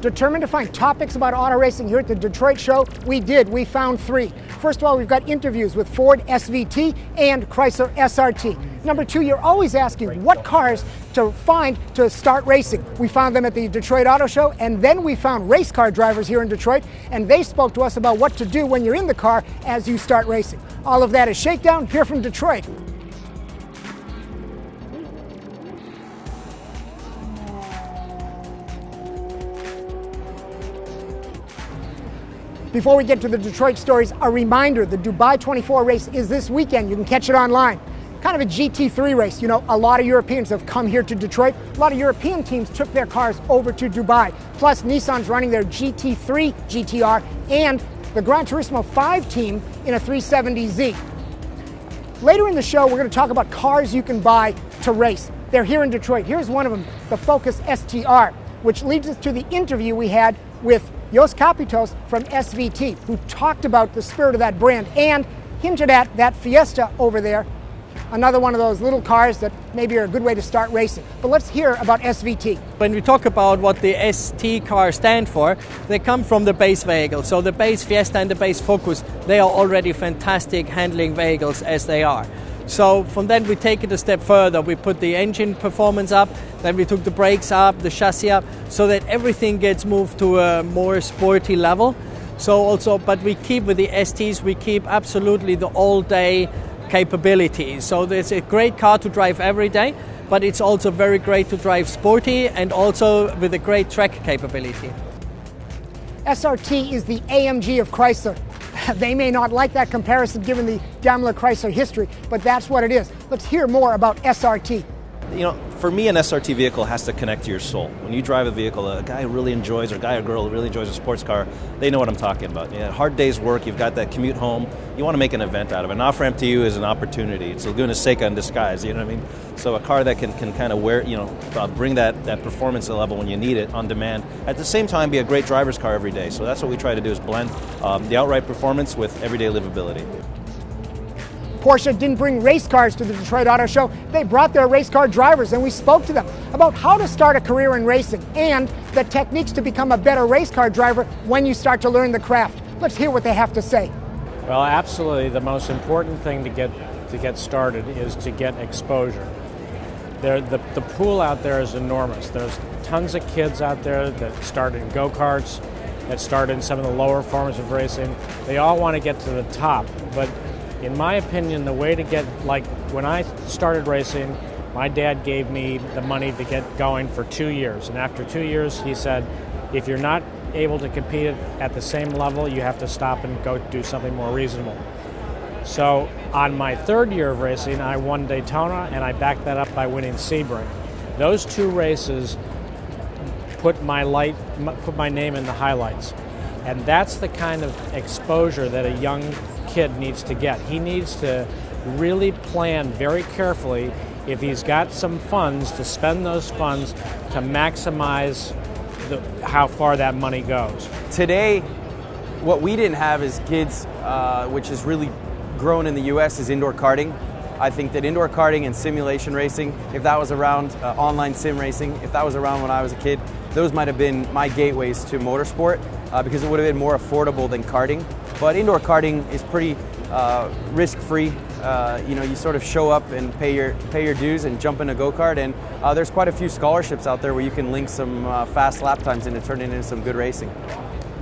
Determined to find topics about auto racing here at the Detroit show? We did. We found 3. First of all, we've got interviews with Ford SVT and Chrysler SRT. Number 2, you're always asking what cars to find to start racing. We found them at the Detroit Auto Show, and then we found race car drivers here in Detroit, and they spoke to us about what to do when you're in the car as you start racing. All of that is Shakedown here from Detroit. Before we get to the Detroit stories, a reminder, the Dubai 24 race is this weekend. You can catch it online. Kind of a GT3 race. You know, a lot of Europeans have come here to Detroit. A lot of European teams took their cars over to Dubai. Plus, Nissan's running their GT3 GTR and the Gran Turismo 5 team in a 370Z. Later in the show, we're going to talk about cars you can buy to race. They're here in Detroit. Here's one of them, the Focus STR, which leads us to the interview we had with Jos Kapitos from SVT, who talked about the spirit of that brand and hinted at that Fiesta over there, another one of those little cars that maybe are a good way to start racing. But let's hear about SVT. When we talk about what the ST cars stand for, they come from the base vehicle. So the base Fiesta and the base Focus, they are already fantastic handling vehicles as they are. So from then we take it a step further. We put the engine performance up, then we took the brakes up, the chassis up, so that everything gets moved to a more sporty level. So also, but we keep with the STs, we keep absolutely the all-day capabilities. So it's a great car to drive every day, but it's also very great to drive sporty and also with a great track capability. SRT is the AMG of Chrysler. They may not like that comparison given the Daimler-Chrysler history, but that's what it is. Let's hear more about SRT. You know, for me, an SRT vehicle has to connect to your soul. When you drive a vehicle, a guy who really enjoys, or a guy or girl who really enjoys a sports car, they know what I'm talking about. You know, hard day's work, you've got that commute home, you want to make an event out of it. An off-ramp to you is an opportunity. It's Laguna Seca in disguise, you know what I mean? So a car that can kind of bring that performance level when you need it on demand. At the same time, be a great driver's car every day. So that's what we try to do, is blend the outright performance with everyday livability. Porsche didn't bring race cars to the Detroit Auto Show. They brought their race car drivers, and we spoke to them about how to start a career in racing and the techniques to become a better race car driver when you start to learn the craft. Let's hear what they have to say. Well, absolutely. The most important thing to get started is to get exposure. The pool out there is enormous. There's tons of kids out there that start in go-karts, that start in some of the lower forms of racing. They all want to get to the top, but in my opinion, the way to get, like when I started racing, my dad gave me the money to get going for 2 years. And after 2 years, he said, if you're not able to compete at the same level, you have to stop and go do something more reasonable. So on my 3rd year of racing, I won Daytona, and I backed that up by winning Sebring. Those 2 races put my name in the highlights. And that's the kind of exposure that a young kid needs to get. He needs to really plan very carefully, if he's got some funds, to spend those funds to maximize how far that money goes. Today, what we didn't have as kids, which has really grown in the U.S., is indoor karting. I think that indoor karting and simulation racing, if that was around, online sim racing, if that was around when I was a kid, those might have been my gateways to motorsport, because it would have been more affordable than karting. But indoor karting is pretty risk-free. You sort of show up and pay your dues and jump in a go-kart, and there's quite a few scholarships out there where you can link some fast lap times into turning into some good racing.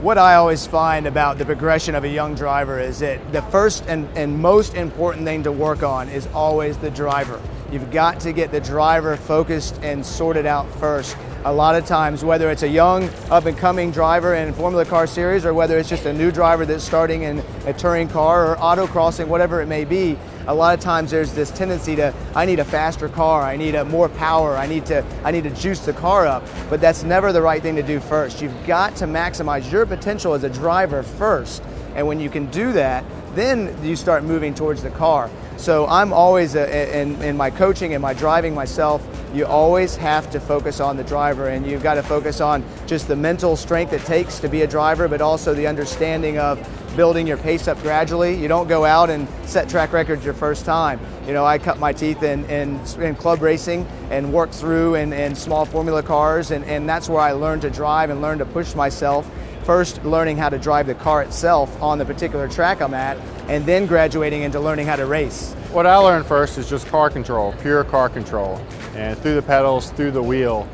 What I always find about the progression of a young driver is that the first and most important thing to work on is always the driver. You've got to get the driver focused and sorted out first. A lot of times, whether it's a young up-and-coming driver in Formula Car Series or whether it's just a new driver that's starting in a touring car or autocrossing, whatever it may be, a lot of times there's this tendency to, I need a faster car, I need more power, I need to juice the car up, but that's never the right thing to do first. You've got to maximize your potential as a driver first, and when you can do that, then you start moving towards the car. So I'm always, in my coaching and my driving myself, you always have to focus on the driver, and you've got to focus on just the mental strength it takes to be a driver, but also the understanding of building your pace up gradually. You don't go out and set track records your first time. You know, I cut my teeth in club racing and worked through in small formula cars, and that's where I learned to drive and learned to push myself. First learning how to drive the car itself on the particular track I'm at, and then graduating into learning how to race. What I learned first is just car control, pure car control. And through the pedals, through the wheel,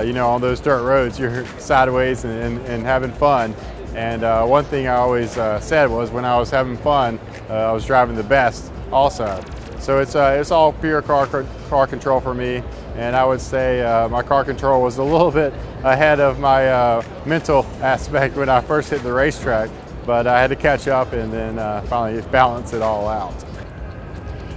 you know, on those dirt roads, you're sideways and having fun. And one thing I always said was when I was having fun, I was driving the best also. So it's all pure car control for me. And I would say my car control was a little bit ahead of my mental aspect when I first hit the racetrack. But I had to catch up and then finally balance it all out.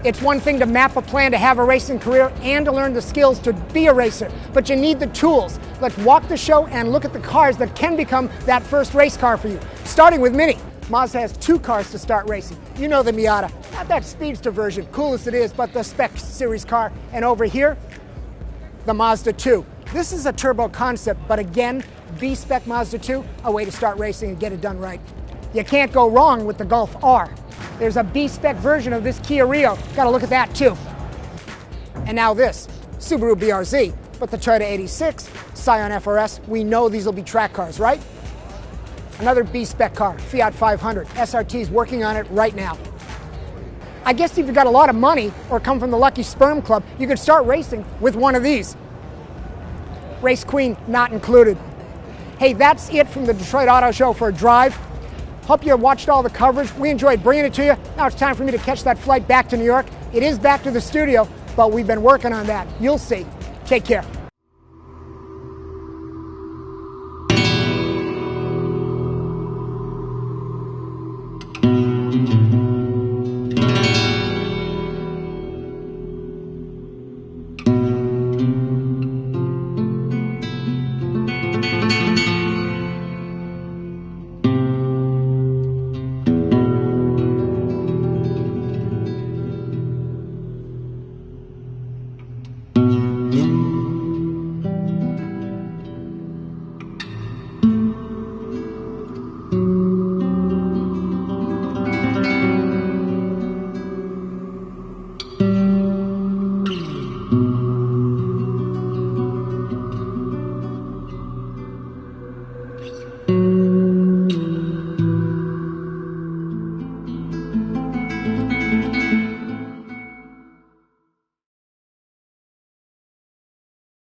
It's one thing to map a plan to have a racing career and to learn the skills to be a racer, but you need the tools. Let's walk the show and look at the cars that can become that first race car for you. Starting with Mini. Mazda has 2 cars to start racing. You know the Miata, not that speedster version, cool as it is, but the Spec Series car. And over here, the Mazda 2. This is a turbo concept, but again, B-Spec Mazda 2, a way to start racing and get it done right. You can't go wrong with the Golf R. There's a B-Spec version of this Kia Rio. Got to look at that too. And now this, Subaru BRZ, but the Toyota 86, Scion FRS, we know these will be track cars, right? Another B-Spec car, Fiat 500. SRT's working on it right now. I guess if you've got a lot of money or come from the Lucky Sperm Club, you could start racing with one of these. Race Queen not included. Hey, that's it from the Detroit Auto Show for a drive. Hope you watched all the coverage. We enjoyed bringing it to you. Now it's time for me to catch that flight back to New York. It is back to the studio, but we've been working on that. You'll see. Take care.